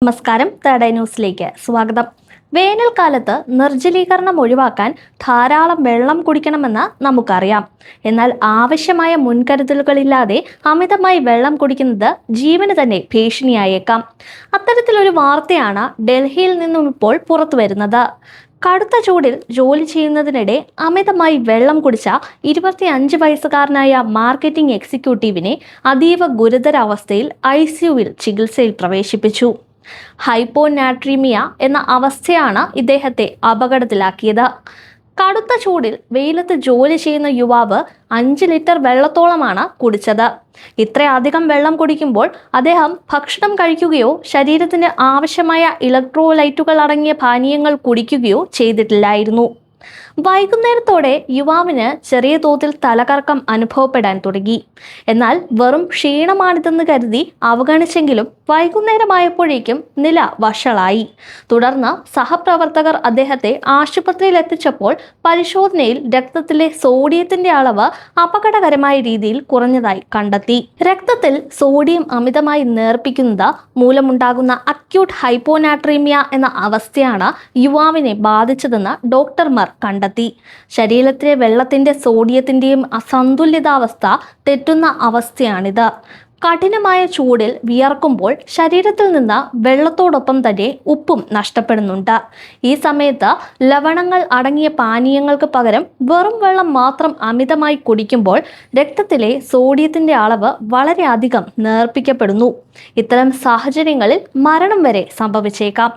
നമസ്കാരം, third eye ന്യൂസിലേക്ക് സ്വാഗതം. വേനൽക്കാലത്ത് നിർജ്ജലീകരണം ഒഴിവാക്കാൻ ധാരാളം വെള്ളം കുടിക്കണമെന്ന് നമുക്കറിയാം. എന്നാൽ ആവശ്യമായ മുൻകരുതലുകളില്ലാതെ അമിതമായി വെള്ളം കുടിക്കുന്നത് ജീവന് തന്നെ ഭീഷണിയായേക്കാം. അത്തരത്തിലൊരു വാർത്തയാണ് ഡൽഹിയിൽ നിന്നും ഇപ്പോൾ പുറത്തു വരുന്നത്. കടുത്ത ചൂടിൽ ജോലി ചെയ്യുന്നതിനിടെ അമിതമായി വെള്ളം കുടിച്ച 25 വയസ്സുകാരനായ മാർക്കറ്റിംഗ് എക്സിക്യൂട്ടീവിനെ അതീവ ഗുരുതരാവസ്ഥയിൽ ICUവിൽ ചികിത്സയിൽ പ്രവേശിപ്പിച്ചു. ഹൈപ്പോനാട്രീമിയ എന്ന അവസ്ഥയാണ് ഇദ്ദേഹത്തെ അപകടത്തിലാക്കിയത്. കടുത്ത ചൂടിൽ വെയിലത്ത് ജോലി ചെയ്യുന്ന യുവാവ് 5 ലിറ്റർ വെള്ളത്തോളമാണ് കുടിച്ചത്. ഇത്രയധികം വെള്ളം കുടിക്കുമ്പോൾ അദ്ദേഹം ഭക്ഷണം കഴിക്കുകയോ ശരീരത്തിന് ആവശ്യമായ ഇലക്ട്രോലൈറ്റുകൾ അടങ്ങിയ പാനീയങ്ങൾ കുടിക്കുകയോ ചെയ്തിട്ടില്ലായിരുന്നു. വൈകുന്നേരത്തോടെ യുവാവിന് ചെറിയ തോതിൽ തലകറക്കം അനുഭവപ്പെടാൻ തുടങ്ങി. എന്നാൽ വെറും ക്ഷീണമാണിതെന്ന് കരുതി അവഗണിച്ചെങ്കിലും വൈകുന്നേരമായപ്പോഴേക്കും നില വഷളായി. തുടർന്ന് സഹപ്രവർത്തകർ അദ്ദേഹത്തെ ആശുപത്രിയിൽ എത്തിച്ചപ്പോൾ പരിശോധനയിൽ രക്തത്തിലെ സോഡിയത്തിന്റെ അളവ് അപകടകരമായ രീതിയിൽ കുറഞ്ഞതായി കണ്ടെത്തി. രക്തത്തിൽ സോഡിയം അമിതമായി നേർപ്പിക്കുന്നത് മൂലമുണ്ടാകുന്ന അക്യൂട്ട് ഹൈപ്പോനാട്രീമിയ എന്ന അവസ്ഥയാണ് യുവാവിനെ ബാധിച്ചതെന്ന് ഡോക്ടർമാർ കണ്ടെത്തി. ശരീരത്തിലെ വെള്ളത്തിന്റെ സോഡിയത്തിന്റെയും അസന്തുലിതാവസ്ഥ തെറ്റുന്ന അവസ്ഥയാണിത്. കഠിനമായ ചൂടിൽ വിയർക്കുമ്പോൾ ശരീരത്തിൽ നിന്ന് വെള്ളത്തോടൊപ്പം തന്നെ ഉപ്പും നഷ്ടപ്പെടുന്നുണ്ട്. ഈ സമയത്ത് ലവണങ്ങൾ അടങ്ങിയ പാനീയങ്ങൾക്ക് പകരം വെറും വെള്ളം മാത്രം അമിതമായി കുടിക്കുമ്പോൾ രക്തത്തിലെ സോഡിയത്തിന്റെ അളവ് വളരെയധികം നേർപ്പിക്കപ്പെടുന്നു. ഇത്തരം സാഹചര്യങ്ങളിൽ മരണം വരെ സംഭവിച്ചേക്കാം.